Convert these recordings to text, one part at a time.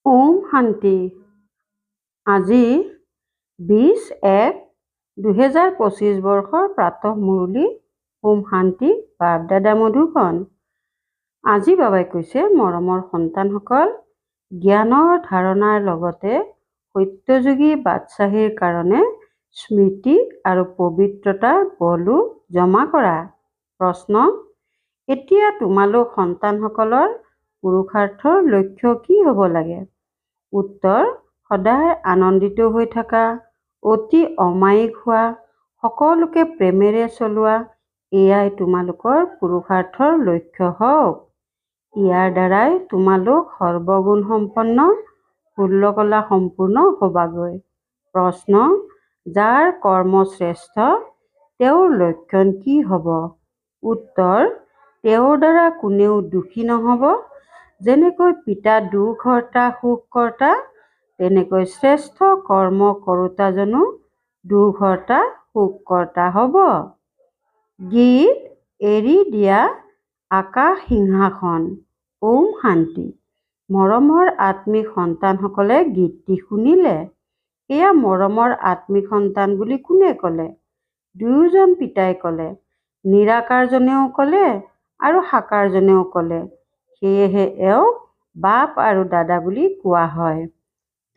ওম শান্তি। আজি 20-1-2025 বৰ্ষৰ প্ৰাতঃ মুৰলী ওম শান্তি বাপ-দাদা মধুকন। আজি বাবাই কৈছে, মৰমৰ সন্তানসকল, জ্ঞানৰ ধাৰণাৰ লগতে সত্যযোগী বাদশ্বাহীৰ কাৰণে স্মৃতি আৰু পবিত্ৰতাৰ বলো জমা কৰা। প্ৰশ্ন: এতিয়া তোমালোক সন্তানসকলৰ পুৰুষাৰ্থৰ লক্ষ্য কি হ'ব লাগে? উত্তৰ: সদায় আনন্দিত হৈ থকা, অতি অমায়িক হোৱা, সকলোকে প্ৰেমেৰে চলোৱা, এয়াই তোমালোকৰ পুৰুষাৰ্থৰ লক্ষ্য হওক। ইয়াৰ দ্বাৰাই তোমালোক সৰ্বগুণসম্পন্ন, ষোল্লকলা সম্পূৰ্ণ হ'বাগৈ। প্ৰশ্ন: যাৰ কৰ্ম শ্ৰেষ্ঠ, তেওঁৰ লক্ষণ কি হ'ব? উত্তৰ: তেওঁৰ দ্বাৰা কোনেও দুখী নহ'ব। যেনেকৈ পিতা দুখহৰ্তা সুখকৰ্তা, তেনেকৈ শ্ৰেষ্ঠ কৰ্ম কৰোঁতাজনো দুখহৰ্তা সুখকৰ্তা হ'ব। গীত এৰি দিয়া আকাশ সিংহাসন। ওম শান্তি। মৰমৰ আত্মিক সন্তানসকলে গীতটি শুনিলে। এয়া মৰমৰ আত্মিক সন্তান বুলি কোনে ক'লে? দুয়োজন পিতাই ক'লে। নিৰাকাৰজনেও ক'লে আৰু সাকাৰজনেও ক'লে। সেয়েহে এওঁক বাপ আৰু দাদা বুলি কোৱা হয়।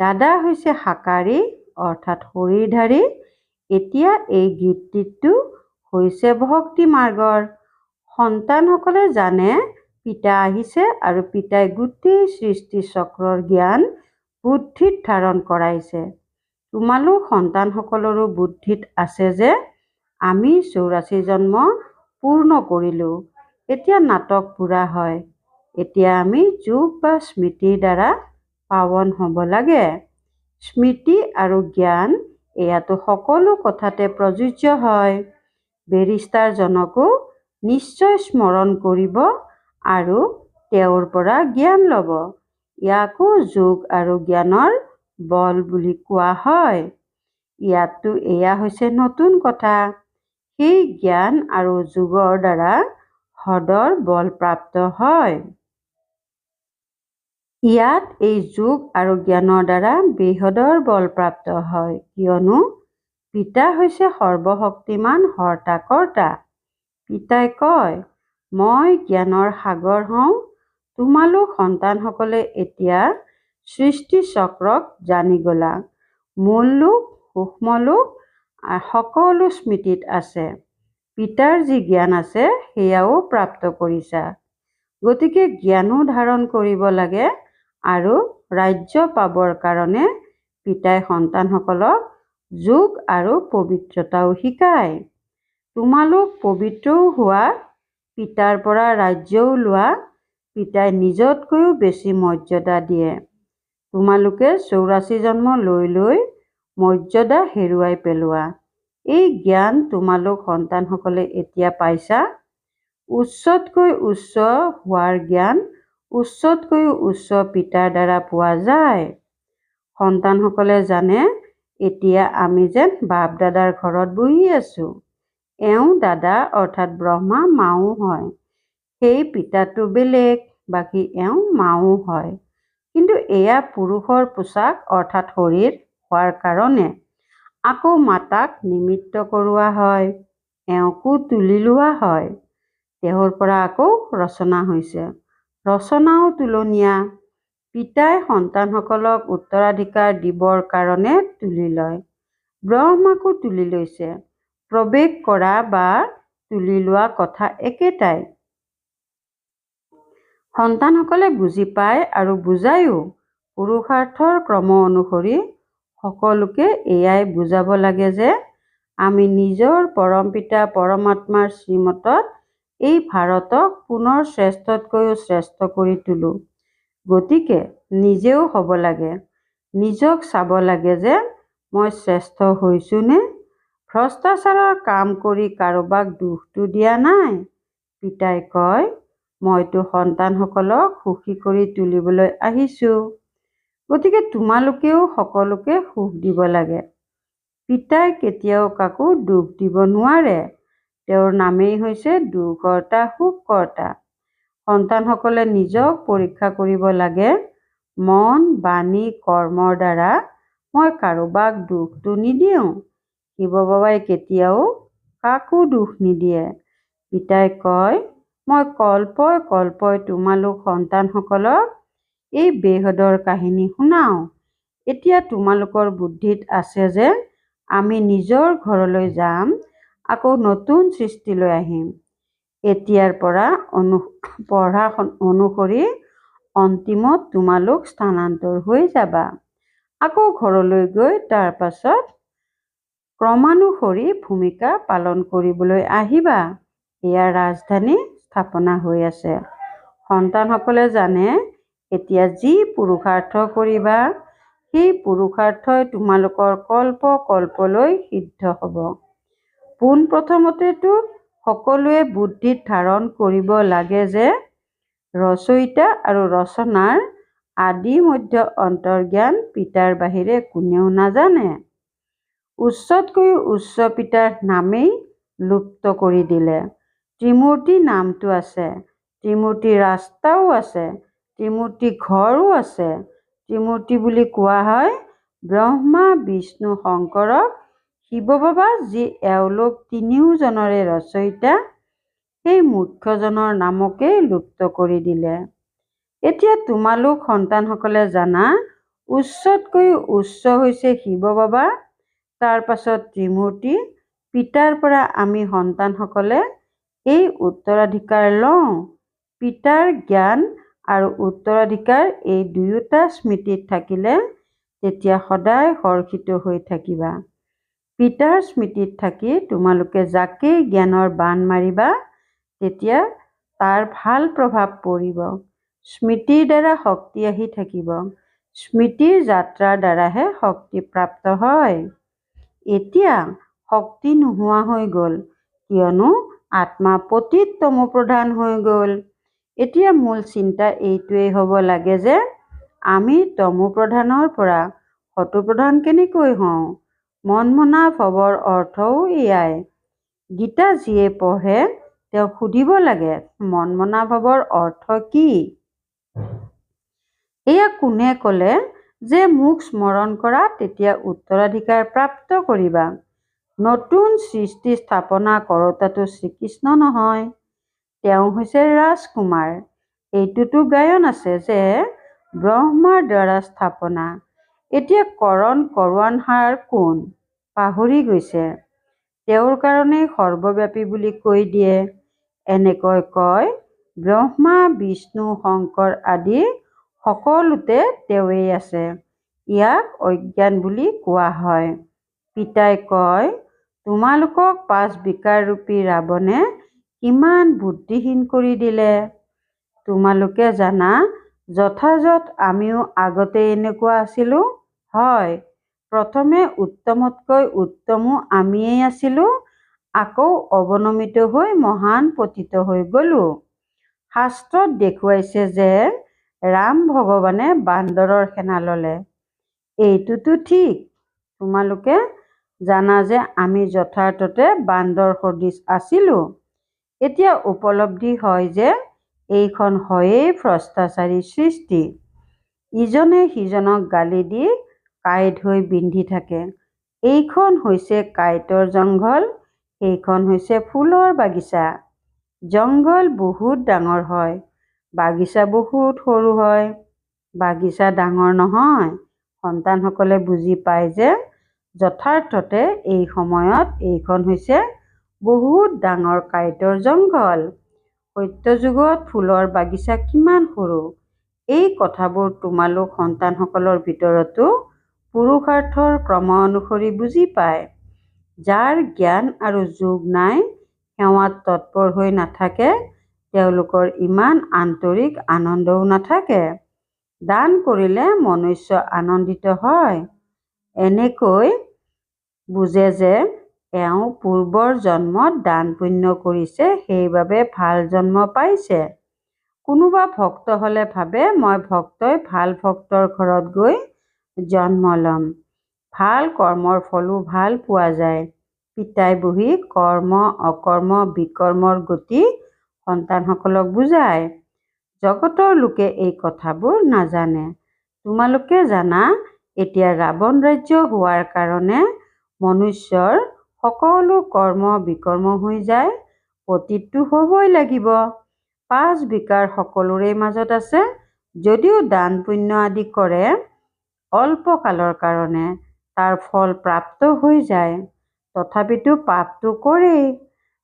দাদা হৈছে সাকাৰী অৰ্থাৎ শৰীৰধাৰী। এতিয়া এই গীতটিতো হৈছে ভক্তি মাৰ্গৰ। সন্তানসকলে জানে পিতা আহিছে আৰু পিতাই গোটেই সৃষ্টি চক্ৰৰ জ্ঞান বুদ্ধিত ধাৰণ কৰাইছে। তোমালোক সন্তানসকলৰো বুদ্ধিত আছে যে আমি 84 জন্ম পূৰ্ণ কৰিলোঁ। এতিয়া নাটক পুৰা হয়। এতিয়া আমি যোগ বা স্মৃতিৰ দ্বাৰা পাৱন হ'ব লাগে। স্মৃতি আৰু জ্ঞান এয়াতো সকলো কথাতে প্ৰযোজ্য হয়। বেৰিষ্টাৰজনকো নিশ্চয় স্মৰণ কৰিব আৰু তেওঁৰ পৰা জ্ঞান ল'ব। ইয়াকো যোগ আৰু জ্ঞানৰ বল বুলি কোৱা হয়। ইয়াততো এয়া হৈছে নতুন কথা। সেই জ্ঞান আৰু যোগৰ দ্বাৰা হ্ৰদৰ বল প্ৰাপ্ত হয়। ইয়াত এই যোগ আৰু জ্ঞানৰ দ্বাৰা বৃহদৰ বল প্ৰাপ্ত হয়, কিয়নো পিতা হৈছে সৰ্বশক্তিমান হৰ্তা-কৰ্তা। পিতাই কয়, মই জ্ঞানৰ সাগৰ হওঁ। তোমালোক সন্তানসকলে এতিয়া সৃষ্টি চক্ৰক জানি গ'লা। মূল লোক, সূক্ষ্ম লোক সকলো স্মৃতিত আছে। পিতাৰ যি জ্ঞান আছে সেয়াও প্ৰাপ্ত কৰিছা। গতিকে জ্ঞানো ধাৰণ কৰিব লাগে আৰু ৰাজ্য পাবৰ কাৰণে পিতাই সন্তানসকলক যোগ আৰু পবিত্ৰতাও শিকায়। তোমালোক পবিত্ৰও হোৱা, পিতাৰ পৰা ৰাজ্যও লোৱা। পিতাই নিজতকৈও বেছি মৰ্যাদা দিয়ে। তোমালোকে 84 জন্ম লৈ লৈ মৰ্যাদা হেৰুৱাই পেলোৱা। এই জ্ঞান তোমালোক সন্তানসকলে এতিয়া পাইছা। উচ্চতকৈ উচ্চ হোৱাৰ জ্ঞান উচ্চতকৈও উচ্চ পিতাৰ দ্বাৰা পোৱা যায়। সন্তানসকলে জানে এতিয়া আমি যেন বাপ দাদাৰ ঘৰত বহি আছো। এওঁ দাদা অৰ্থাৎ ব্ৰহ্মা মাও হয়। সেই পিতাটো বেলেগ, বাকী এওঁ মাও হয়। কিন্তু এয়া পুৰুষৰ পোচাক অৰ্থাৎ শৰীৰ হোৱাৰ কাৰণে আকৌ মাতাক নিমিত্ত কৰোৱা হয়। এওঁকো তুলি লোৱা হয়। তেওঁৰ পৰা আকৌ ৰচনা হৈছে। ৰচনাও তুলনীয়া। পিতাই সন্তানসকলক উত্তৰাধিকাৰ দিবৰ কাৰণে তুলি লয়। ব্ৰহ্মাকো তুলি লৈছে। প্ৰৱেশ কৰা বা তুলি লোৱা কথা একেটাই। সন্তানসকলে বুজি পায় আৰু বুজায়ো। পুৰুষাৰ্থৰ ক্ৰম অনুসৰি সকলোকে এয়াই বুজাব লাগে যে আমি নিজৰ পৰম পিতা পৰমাত্মাৰ শ্ৰীমতত এই ভাৰতক পুনৰ শ্ৰেষ্ঠতকৈও শ্ৰেষ্ঠ কৰি তোলো। গতিকে নিজেও হ'ব লাগে। নিজক চাব লাগে যে মই শ্ৰেষ্ঠ হৈছোনে? ভ্ৰষ্টাচাৰৰ কাম কৰি কাৰোবাক দুখটো দিয়া নাই। পিতাই কয়, মইতো সন্তানসকলক সুখী কৰি তুলিবলৈ আহিছোঁ। গতিকে তোমালোকেও সকলোকে সুখ দিব লাগে। পিতাই কেতিয়াও কাকো দুখ দিব নোৱাৰে। তেওঁৰ নামেই হৈছে দুখহৰ্তা সুখকৰ্তা। সন্তানসকলে নিজক পৰীক্ষা কৰিব লাগে। মন, বাণী, কৰ্মৰ দ্বাৰা মই কাৰোবাক দুখটো নিদিওঁ। শিৱ বাবাই কেতিয়াও কাকো দুখ নিদিয়ে। পিতাই কয়, মই কল্পই কল্পই তোমালোক সন্তানসকলক এই বেহদৰ কাহিনী শুনাওঁ। এতিয়া তোমালোকৰ বুদ্ধিত আছে যে আমি নিজৰ ঘৰলৈ যাম, আকৌ নতুন সৃষ্টিলৈ আহিম। এতিয়াৰ পৰা পঢ়া অনুসৰি অন্তিমত তোমালোক স্থানান্তৰ হৈ যাবা। আকৌ ঘৰলৈ গৈ তাৰ পাছত ক্ৰমানুসৰি ভূমিকা পালন কৰিবলৈ আহিবা। এয়া ৰাজধানী স্থাপনা হৈ আছে। সন্তানসকলে জানে এতিয়া যি পুৰুষাৰ্থ কৰিবা সেই পুৰুষাৰ্থই তোমালোকৰ কল্পলৈ সিদ্ধ হ'ব। পোনপ্ৰথমতেতো সকলোৱে বুদ্ধিত ধাৰণ কৰিব লাগে যে ৰচয়িতা আৰু ৰচনাৰ আদি মধ্য অন্তৰ্জ্ঞান পিতাৰ বাহিৰে কোনেও নাজানে। উচ্চতকৈও উচ্চ পিতাৰ নামেই লুপ্ত কৰি দিলে। ত্ৰিমূৰ্তি নামটো আছে, ত্ৰিমূৰ্তি ৰাস্তাও আছে, ত্ৰিমূৰ্তি ঘৰো আছে। ত্ৰিমূৰ্তি বুলি কোৱা হয় ব্ৰহ্মা, বিষ্ণু, শংকৰক। শিৱ বাবা যি এওঁলোক তিনিওজনৰে ৰচয়িতা, সেই মুখ্যজনৰ নামকেই লুপ্ত কৰি দিলে। এতিয়া তোমালোক সন্তানসকলে জানা উচ্চতকৈও উচ্চ হৈছে শিৱ বাবা, তাৰ পাছত ত্ৰিমূৰ্তি। পিতাৰ পৰা আমি সন্তানসকলে এই উত্তৰাধিকাৰ লওঁ। পিতাৰ জ্ঞান আৰু উত্তৰাধিকাৰ এই দুয়োটা স্মৃতিত থাকিলে তেতিয়া সদায় হৰ্ষিত হৈ থাকিবা। পিতাৰ স্মৃতিত থাকি তোমালোকে যাকেই জ্ঞানৰ বাণ মাৰিবা তেতিয়া তাৰ ভাল প্ৰভাৱ পৰিব। স্মৃতিৰ দ্বাৰা শক্তি আহি থাকিব। স্মৃতিৰ যাত্ৰাৰ দ্বাৰাহে শক্তি প্ৰাপ্ত হয়। এতিয়া শক্তি নোহোৱা হৈ গ'ল, কিয়নো আত্মা পতিত তমোপ্ৰধান হৈ গ'ল। এতিয়া মূল চিন্তা এইটোৱেই হ'ব লাগে যে আমি তমোপ্ৰধানৰ পৰা সতোপ্ৰধান কেনেকৈ হওঁ। মনমনা ভৱৰ অৰ্থও এয়াই। গীতা যিয়ে পঢ়ে তেওঁক সুধিব লাগে, মনমনা ভৱৰ অৰ্থ কি? এয়া কোনে ক'লে যে মোক স্মৰণ কৰা তেতিয়া উত্তৰাধিকাৰ প্ৰাপ্ত কৰিবা। নতুন সৃষ্টি স্থাপনা কৰোঁতাটো শ্ৰীকৃষ্ণ নহয়, তেওঁ হৈছে ৰাজকুমাৰ। এইটোতো গায়ন আছে যে ব্ৰহ্মাৰ দ্বাৰা স্থাপনা। এতিয়া কৰণ কৰোৱানহাৰ কোন? পাহৰি গৈছে। তেওঁৰ কাৰণেই সৰ্বব্যাপী বুলি কৈ দিয়ে। এনেকৈ কয় ব্ৰহ্মা, বিষ্ণু, শংকৰ আদি সকলোতে তেওঁৱেই আছে। ইয়াক অজ্ঞান বুলি কোৱা হয়। পিতাই কয় তোমালোকক 5 বিকাৰৰূপী ৰাৱণে কিমান বুদ্ধিহীন কৰি দিলে। তোমালোকে জানা যথাযথ আমিও আগতে এনেকুৱা আছিলোঁ। হয়, প্ৰথমে উত্তমতকৈ উত্তমো আমিয়েই আছিলোঁ, আকৌ অৱনমিত হৈ মহান পতিত হৈ গ'লোঁ। শাস্ত্ৰত দেখুৱাইছে যে ৰাম ভগৱানে বান্দৰৰ সেনা ল'লে। এইটোতো ঠিক। তোমালোকে জানা যে আমি যথাৰ্থতে বান্দৰ সদৃশ আছিলোঁ। এতিয়া উপলব্ধি হয় যে এইখন হয়েই ভ্ৰষ্টাচাৰী সৃষ্টি। ইজনে সিজনক গালি দি কাঁইট হৈ বিন্ধি থাকে। এইখন হৈছে কাঁইটৰ জংঘল, সেইখন হৈছে ফুলৰ বাগিচা। জংঘল বহুত ডাঙৰ হয়, বাগিচা বহুত সৰু হয়। বাগিচা ডাঙৰ নহয়। সন্তানসকলে বুজি পায় যে যথাৰ্থতে এই সময়ত এইখন হৈছে বহুত ডাঙৰ কাঁইটৰ জংঘল। সত্যযুগত ফুলৰ বাগিচা কিমান সৰু, এই কথাবোৰ তোমালোক সন্তানসকলৰ ভিতৰতো পুৰুষাৰ্থৰ ক্ৰম অনুসৰি বুজি পায়। যাৰ জ্ঞান আৰু যোগ নাই, সেৱাত তৎপৰ হৈ নাথাকে, তেওঁলোকৰ ইমান আন্তৰিক আনন্দও নাথাকে। দান কৰিলে মনুষ্য আনন্দিত হয়। এনেকৈ বুজে যে এওঁ পূৰ্বৰ জন্মত দান পুণ্য কৰিছে, সেইবাবে ভাল জন্ম পাইছে। কোনোবা ভক্ত হ'লে ভাবে মই ভক্তই ভাল ভক্তৰ ঘৰত গৈ জন্ম ল'ম। ভাল কৰ্মৰ ফলো ভাল পোৱা যায়। পিতাই বহি কৰ্ম, অকৰ্ম, বিকৰ্মৰ গতি সন্তানসকলক বুজায়। জগতৰ লোকে এই কথাবোৰ নাজানে। তোমালোকে জানা, এতিয়া ৰাৱণ ৰাজ্য হোৱাৰ কাৰণে মনুষ্যৰ সকলো কৰ্ম বিকৰ্ম হৈ যায়। পতিতটো হ'বই লাগিব। 5 বিকাৰ সকলোৰে মাজত আছে। যদিও দান পুণ্য আদি কৰে অল্প কালৰ কাৰণে, তাৰ ফল প্ৰাপ্ত হৈ যায়, তথাপিতো পাপটো কৰেই।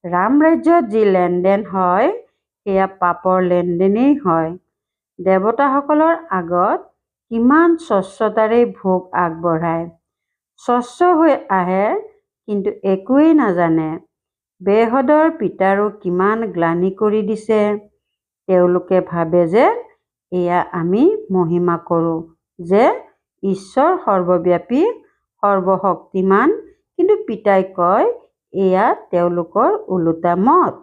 ৰাম ৰাজ্যত যি লেনদেন হয় সেয়া পাপৰ লেনদেনেই হয়। দেৱতাসকলৰ আগত কিমান স্বচ্ছতাৰে ভোগ আগবঢ়ায়। স্বচ্ছ হৈ আহে কিন্তু একোৱেই নাজানে। বেহদৰ পিতাৰো কিমান গ্লানি কৰি দিছে। তেওঁলোকে ভাবে যে এয়া আমি মহিমা কৰোঁ, যে ঈশ্বৰ সৰ্বব্যাপী সৰ্বশক্তিমান, কিন্তু পিতাই কয় এয়া তেওঁলোকৰ ওলোটা মত।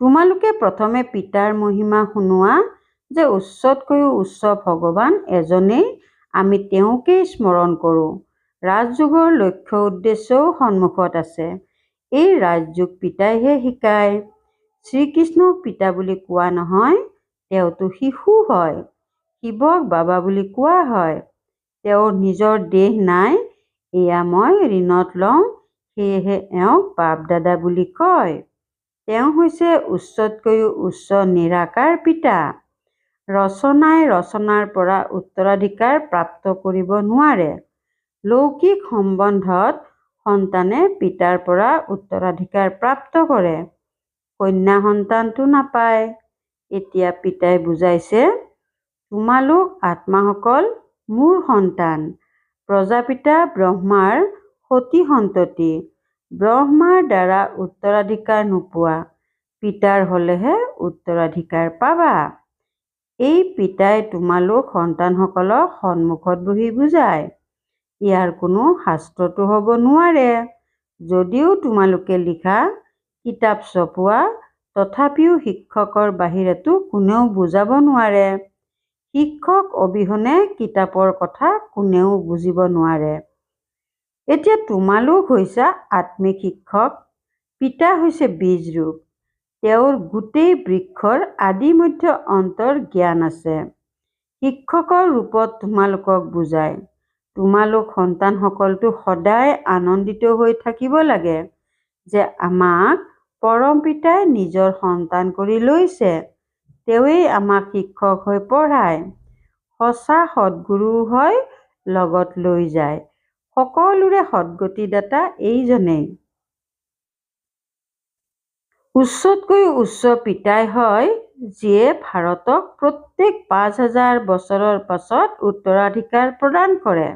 তোমালোকে প্ৰথমে পিতাৰ মহিমা শুনোৱা যে উচ্চতকৈও উচ্চ ভগৱান এজনেই, আমি তেওঁকেই স্মৰণ কৰোঁ। ৰাজযোগৰ লক্ষ্য উদ্দেশ্যও সন্মুখত আছে। এই ৰাজযোগ পিতাইহে শিকায়। শ্ৰীকৃষ্ণক পিতা বুলি কোৱা নহয়, তেওঁতো শিশু হয়। শিৱক বাবা বুলি কোৱা হয়। তেওঁৰ নিজৰ দেহ নাই, এয়া মই ঋণত লওঁ, সেয়েহে এওঁক বাপ দাদা বুলি কয়। তেওঁ হৈছে উচ্চতকৈও উচ্চ নিৰাকাৰ পিতা। ৰচনাই ৰচনাৰ পৰা উত্তৰাধিকাৰ প্ৰাপ্ত কৰিব নোৱাৰে। লৌকিক সম্বন্ধত সন্তানে পিতাৰ পৰা উত্তৰাধিকাৰ প্ৰাপ্ত কৰে, কন্যা সন্তানটো নাপায়। এতিয়া পিতাই বুজাইছে, তোমালোক আত্মাসকল মোৰ সন্তান। প্ৰজাপিতা ব্ৰহ্মাৰ সতি সন্ততি। ব্ৰহ্মাৰ দ্বাৰা উত্তৰাধিকাৰ নোপোৱা, পিতাৰ হ'লেহে উত্তৰাধিকাৰ পাবা। এই পিতাই তোমালোক সন্তানসকলক সন্মুখত বহি বুজায়। ইয়াৰ কোনো শাস্ত্ৰতো হ'ব নোৱাৰে। যদিও তোমালোকে লিখা, কিতাপ ছপোৱা, তথাপিও শিক্ষকৰ বাহিৰেতো কোনেও বুজাব নোৱাৰে। শিক্ষক অবিহনে কিতাপৰ কথা কোনেও বুজিব নোৱাৰে। এতিয়া তোমালোক হৈছা আত্মিক শিক্ষক। পিতা হৈছে বীজৰূপ। তেওঁৰ গোটেই বৃক্ষৰ আদি মধ্য অন্তৰ জ্ঞান আছে। শিক্ষকৰ ৰূপত তোমালোকক বুজায়। তোমালোক সন্তানসকলতো সদায় আনন্দিত হৈ থাকিব লাগে যে আমাক পৰম পিতাই নিজৰ সন্তান কৰি লৈছে। তেওঁৱেই আমাক শিক্ষক হৈ পঢ়ায়। সঁচা সদ্গুৰুও হয়, লগত লৈ যায়। সকলোৰে সদ্গতিদাতা এইজনেই। উচ্চতকৈও উচ্চ পিতাই হয়, যিয়ে ভাৰতক প্ৰত্যেক 5000 বছৰৰ পাছত উত্তৰাধিকাৰ প্ৰদান কৰে।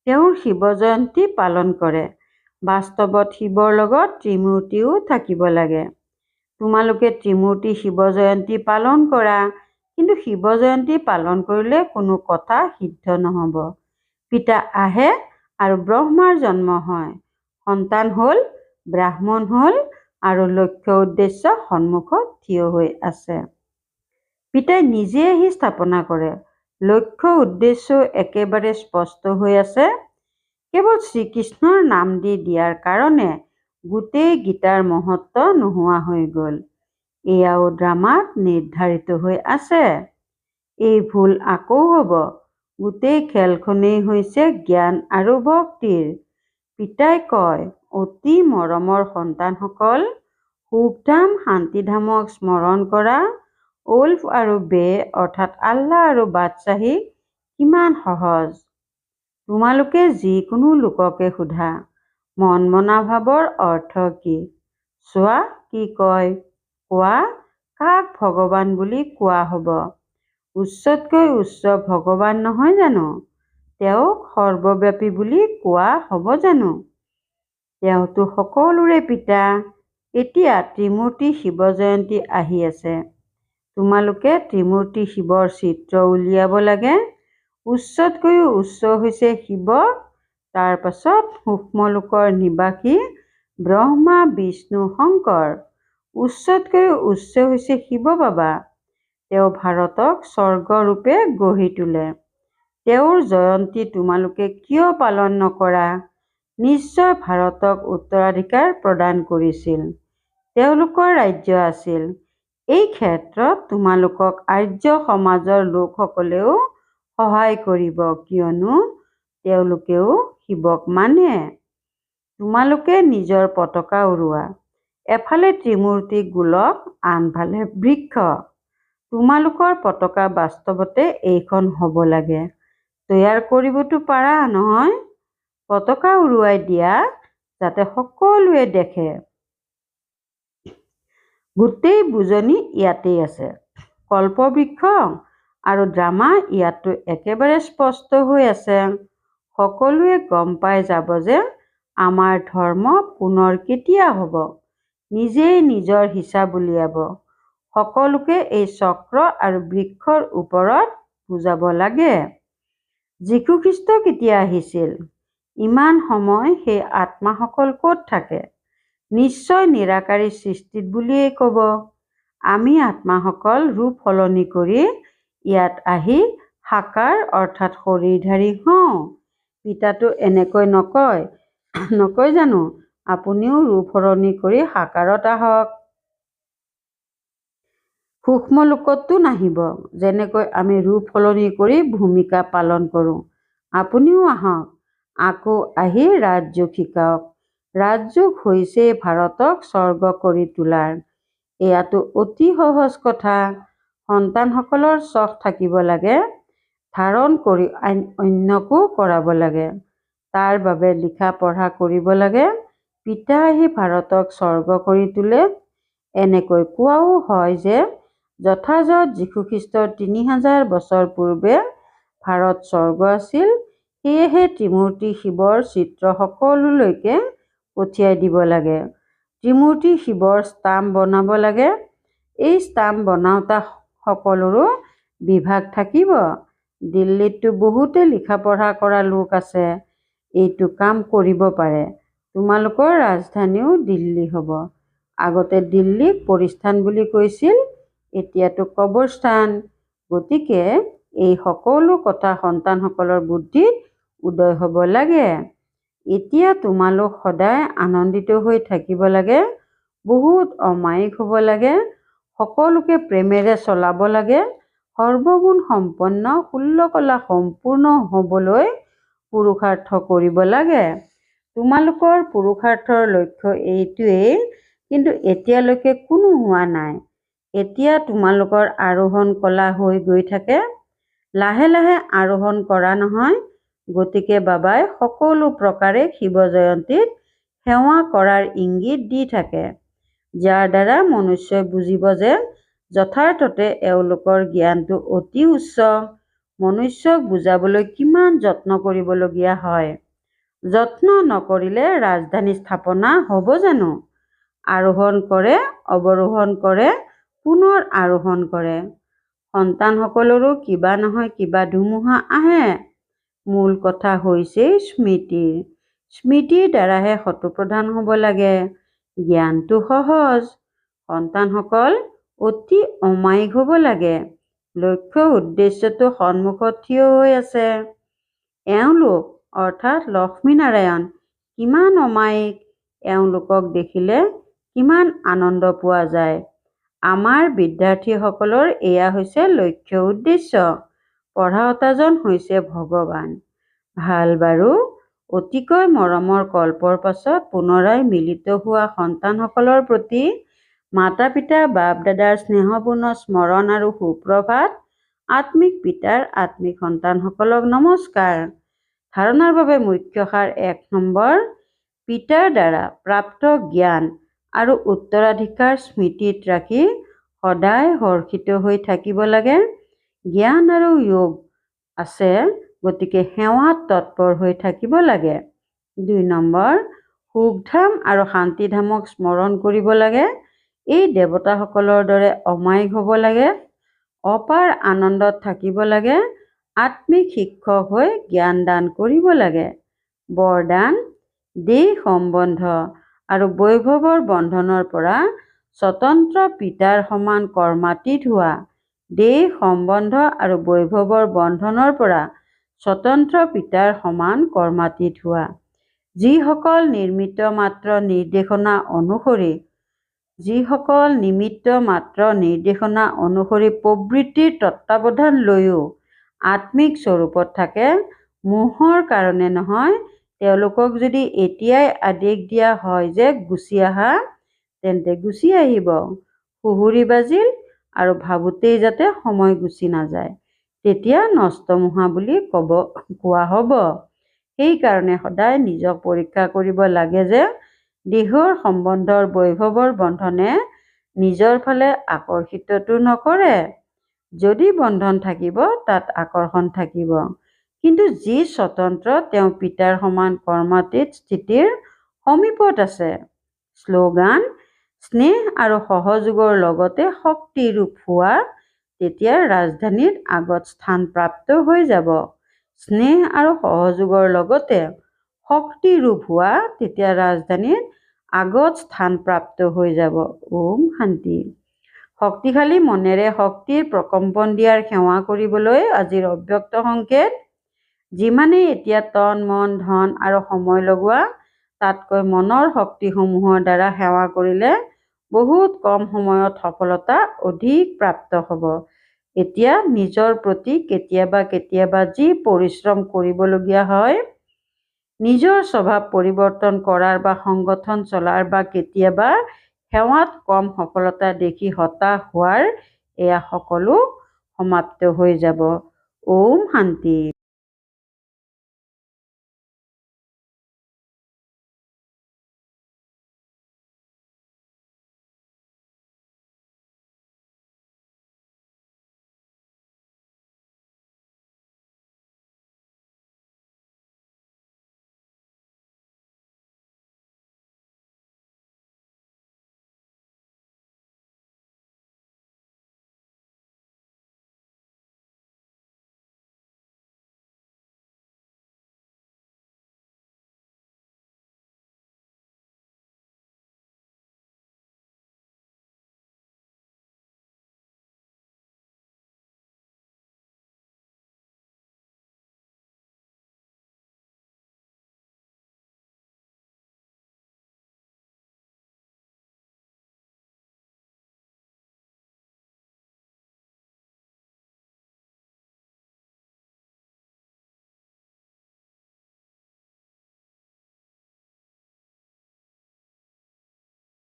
তেওঁৰ শিৱ জয়ন্তী পালন কৰে। বাস্তৱত শিৱৰ লগত ত্ৰিমূৰ্তিও থাকিব লাগে। তোমালোকে ত্ৰিমূৰ্তি শিৱ জয়ন্তী পালন কৰা, কিন্তু শিৱ জয়ন্তী পালন কৰিলে কোনো কথা সিদ্ধ নহ'ব। পিতা আহে আৰু ব্ৰহ্মাৰ জন্ম হয়। সন্তান হ'ল, ব্ৰাহ্মণ হ'ল আৰু লক্ষ্য উদ্দেশ্য সন্মুখত থিয় হৈ আছে। পিতাই নিজে আহি স্থাপনা কৰে। লক্ষ্য উদ্দেশ্য একেবাৰে স্পষ্ট হৈ আছে। কেৱল শ্ৰীকৃষ্ণৰ নাম দি দিয়াৰ কাৰণে গোটেই গীতাৰ মহত্ব নোহোৱা হৈ গ'ল। এয়াও ড্ৰামাত নিৰ্ধাৰিত হৈ আছে। এই ভুল আকৌ হ'ব। গোটেই খেলখনেই হৈছে জ্ঞান আৰু ভক্তিৰ। পিতাই কয়, অতি মৰমৰ সন্তানসকল, সুখধাম শান্তিধামক স্মৰণ কৰা। উল্ফ আৰু বে অৰ্থাৎ আল্লাহ আৰু বাদশ্বাহী কিমান সহজ। তোমালোকে যিকোনো লোককে সোধা, মন মনা ভাৱৰ অৰ্থ কি? চোৱা কি কয়। কোৱা, কাক ভগৱান বুলি কোৱা হ'ব? উচ্চতকৈ উচ্চ ভগৱান নহয় জানো? তেওঁক সৰ্বব্যাপী বুলি কোৱা হ'ব জানো? তেওঁতো সকলোৰে পিতা। এতিয়া ত্ৰিমূৰ্তি শিৱ জয়ন্তী আহি আছে। তোমালোকে ত্ৰিমূৰ্তি শিৱৰ চিত্ৰ উলিয়াব লাগে। উচ্চতকৈও উচ্চ হৈছে শিৱ, তাৰ পাছত সূক্ষ্মলোকৰ নিবাসী ব্ৰহ্মা, বিষ্ণু, শংকৰ। উচ্চতকৈও উচ্চ হৈছে শিৱ বাবা। তেওঁ ভাৰতক স্বৰ্গৰূপে গঢ়ি তোলে। তেওঁৰ জয়ন্তী তোমালোকে কিয় পালন নকৰা? নিশ্চয় ভাৰতক উত্তৰাধিকাৰ প্ৰদান কৰিছিল। তেওঁলোকৰ ৰাজ্য আছিল। এই ক্ষেত্ৰত তোমালোকক আৰ্য সমাজৰ লোকসকলেও সহায় কৰিব, কিয়নো তেওঁলোকেও শিৱক মানে। তোমালোকে নিজৰ পতাকা উৰুৱা। এফালে ত্ৰিমূৰ্তি গোলক, আনফালে বৃক্ষ। তোমালোকৰ পতাকা বাস্তৱতে এইখন হ'ব লাগে। তৈয়াৰ কৰিবতো পাৰা নহয়? পতাকা উৰুৱাই দিয়া, যাতে সকলোৱে দেখে। গোটেই বুজনি ইয়াতেই আছে। কল্পবৃক্ষ আৰু ড্ৰামা ইয়াতো একেবাৰে স্পষ্ট হৈ আছে। সকলোৱে গম পাই যাব যে আমাৰ ধৰ্ম পুনৰ কেতিয়া হ'ব। নিজেই নিজৰ হিচাপ উলিয়াব। সকলোকে এই চক্ৰ আৰু বৃক্ষৰ ওপৰত বুজাব লাগে। যীশুখ্ৰীষ্ট কেতিয়া আহিছিল? ইমান সময় সেই আত্মাসকল ক'ত থাকে? নিশ্চয় নিৰাকাৰী সৃষ্টিত বুলিয়েই ক'ব। আমি আত্মাসকল ৰূপ সলনি কৰি ইয়াত আহি সাকাৰ অৰ্থাৎ শৰীৰধাৰী হওঁ। পিতাটো এনেকৈ নকয় জানো? আপুনিও ৰূপ সলনি কৰি সাকাৰত আহক। সূক্ষ্ম লোকতো নাহিব, যেনেকৈ আমি ৰূপ সলনি কৰি ভূমিকা পালন কৰোঁ। আপুনিও আহক, আকৌ আহি ৰাজযোগ শিকাওক। ৰাজযোগ হৈছে ভাৰতক স্বৰ্গ কৰি তোলাৰ। এয়াতো অতি সহজ কথা। সন্তানসকলৰ চখ থাকিব লাগে, ধাৰণ কৰি অন্যকো কৰাব লাগে। তাৰ বাবে লিখা পঢ়া কৰিব লাগে। পিতা আহি ভাৰতক স্বৰ্গ কৰি তোলে। এনেকৈ কোৱাও হয় যে যথাযথ যীশুখ্ৰীষ্টৰ ৩০০০ বছৰ পূৰ্বে ভাৰত স্বৰ্গ আছিল। সেয়েহে ত্ৰিমূৰ্তি শিৱৰ চিত্ৰ সকলোলৈকে পঠিয়াই দিব লাগে। ত্ৰিমূৰ্তি শিৱৰ ষ্টাম্প বনাব লাগে। এই ষ্টাম্প বনাওঁতা সকলৰো বিভাগ থাকিব। দিল্লীততো বহুতে লিখা পঢ়া কৰা লোক আছে, এইটো কাম কৰিব পাৰে। তোমালোকৰ ৰাজধানীও দিল্লী হ'ব। আগতে দিল্লীক পৰিস্থান বুলি কৈছিল, এতিয়াতো কবৰস্থান। গতিকে এই সকলো কথা সন্তানসকলৰ বুদ্ধিত উদয় হ'ব লাগে। এতিয়া তোমালোক সদায় আনন্দিত হৈ থাকিব লাগে, বহুত অমায়িক হ'ব লাগে, সকলোকে প্ৰেমেৰে চলাব লাগে, সৰ্বগুণ সম্পন্ন, 16 কলা সম্পূৰ্ণ হ'বলৈ পুৰুষাৰ্থ কৰিব লাগে। তোমালোকৰ পুৰুষাৰ্থৰ লক্ষ্য এইটোৱেই, কিন্তু এতিয়ালৈকে কোনো হোৱা নাই। এতিয়া তোমালোকৰ আৰোহণ কলা হৈ গৈ থাকে। লাহে লাহে আৰোহণ কৰা নহয়। গতিকে বাবাই সকলো প্ৰকাৰে শিৱ জয়ন্তীত সেৱা কৰাৰ ইংগিত দি থাকে, যাৰ দ্বাৰা মনুষ্যই বুজিব যে যথাৰ্থতে এওঁলোকৰ জ্ঞানটো অতি উচ্চ। মনুষ্যক বুজাবলৈ কিমান যত্ন কৰিবলগীয়া হয়। যত্ন নকৰিলে ৰাজধানী স্থাপনা হ'ব জানো? আৰোহণ কৰে, অৱৰোহণ কৰে, পুনৰ আৰোহণ কৰে। সন্তানসকলৰো কিবা নহয় কিবা ধুমুহা আহে। মূল কথা হৈছে স্মৃতিৰ। স্মৃতিৰ দ্বাৰাহে শতপ্ৰধান হ'ব লাগে। জ্ঞানটো সহজ। সন্তানসকল অতি অমায়িক হ'ব লাগে। লক্ষ্য উদ্দেশ্যটো সন্মুখত থিয় হৈ আছে। এওঁলোক অৰ্থাৎ লক্ষ্মীনাৰায়ণ কিমান অমায়িক। এওঁলোকক দেখিলে কিমান আনন্দ পোৱা যায়। আমাৰ বিদ্যাৰ্থীসকলৰ এয়া হৈছে লক্ষ্য উদ্দেশ্য। পঢ়াওতাজন হৈছে ভগৱান। ভাল বাৰু, অতিকৈ মৰমৰ কল্পৰ পাছত পুনৰাই মিলিত হোৱা সন্তানসকলৰ প্ৰতি মাতা পিতা বাপ দাদাৰ স্নেহপূৰ্ণ স্মৰণ আৰু সুপ্ৰভাত। আত্মিক পিতাৰ আত্মিক সন্তানসকলক নমস্কাৰ। ধাৰণাৰ বাবে মুখ্য সাৰ ১ নম্বৰ, পিতাৰ দ্বাৰা প্ৰাপ্ত জ্ঞান আৰু উত্তৰাধিকাৰ স্মৃতিত ৰাখি সদায় হৰ্ষিত হৈ থাকিব লাগে। জ্ঞান আৰু যোগ আছে, গতিকে সেৱাত তৎপৰ হৈ থাকিব লাগে। ২ নম্বৰ, সুখধাম আৰু শান্তিধামক স্মৰণ কৰিব লাগে। এই দেৱতাসকলৰ দৰে অমায়িক হ'ব লাগে। অপাৰ আনন্দত থাকিব লাগে। আত্মিক শিক্ষক হৈ জ্ঞান দান কৰিব লাগে। বৰদান, দেহ সম্বন্ধ আৰু বৈভৱৰ বন্ধনৰ পৰা স্বতন্ত্ৰ পিতাৰ সমান কৰ্মাতীত হোৱা। দেহ সম্বন্ধ আৰু বৈভৱৰ বন্ধনৰ পৰা স্বতন্ত্ৰ পিতাৰ সমান কৰ্মাতীত হোৱা। যিসকল নিমিত্ত মাত্ৰ নিৰ্দেশনা অনুসৰি প্ৰবৃত্তিৰ তত্ত্বাৱধান লৈও আত্মিক স্বৰূপত থাকে, মোহৰ কাৰণে নহয়। তেওঁলোকক যদি এতিয়াই আদেশ দিয়া হয় যে গুচি আহা, তেন্তে গুচি আহিব। সুহুৰি বাজিল আৰু ভাবোঁতেই যাতে সময় গুচি নাযায়, তেতিয়া নষ্টমোহা বুলি কোৱা হ'ব। সেইকাৰণে সদায় নিজক পৰীক্ষা কৰিব লাগে যে দেহৰ সম্বন্ধৰ বৈভৱৰ বন্ধনে নিজৰ ফালে আকৰ্ষিতটো নকৰে। যদি বন্ধন থাকিব, তাত আকৰ্ষণ থাকিব। কিন্তু যি স্বতন্ত্ৰ, তেওঁ পিতাৰ সমান কৰ্মাতীত স্থিতিৰ সমীপত আছে। শ্লোগান: স্নেহ আৰু সহযোগৰ লগতে শক্তিৰূপ হোৱা, তেতিয়া ৰাজধানীত আগত স্থান প্ৰাপ্ত হৈ যাব। স্নেহ আৰু সহযোগৰ লগতে শক্তিৰূপ হোৱা, তেতিয়া ৰাজধানীত আগত স্থান প্ৰাপ্ত হৈ যাব। ওম শান্তি। শক্তিশালী মনেৰে শক্তিৰ প্ৰকম্পন দিয়াৰ সেৱা কৰিবলৈ আজিৰ অব্যক্ত সংকেত: যিমানেই এতিয়া তন, মন, ধন আৰু সময় লগোৱা, তাতকৈ মনৰ শক্তিসমূহৰ দ্বাৰা সেৱা কৰিলে বহুত কম সময়ত সফলতা অধিক প্ৰাপ্ত হ'ব। এতিয়া নিজৰ প্ৰতি কেতিয়াবা কেতিয়াবা যি পৰিশ্ৰম কৰিবলগীয়া হয়, নিজৰ স্বভাৱ পৰিৱৰ্তন কৰাৰ বা সংগঠন চলাৰ বা কেতিয়াবা সেৱাত কম সফলতা দেখি হতাশ হোৱাৰ, এয়া সকলো সমাপ্ত হৈ যাব। ওম শান্তি।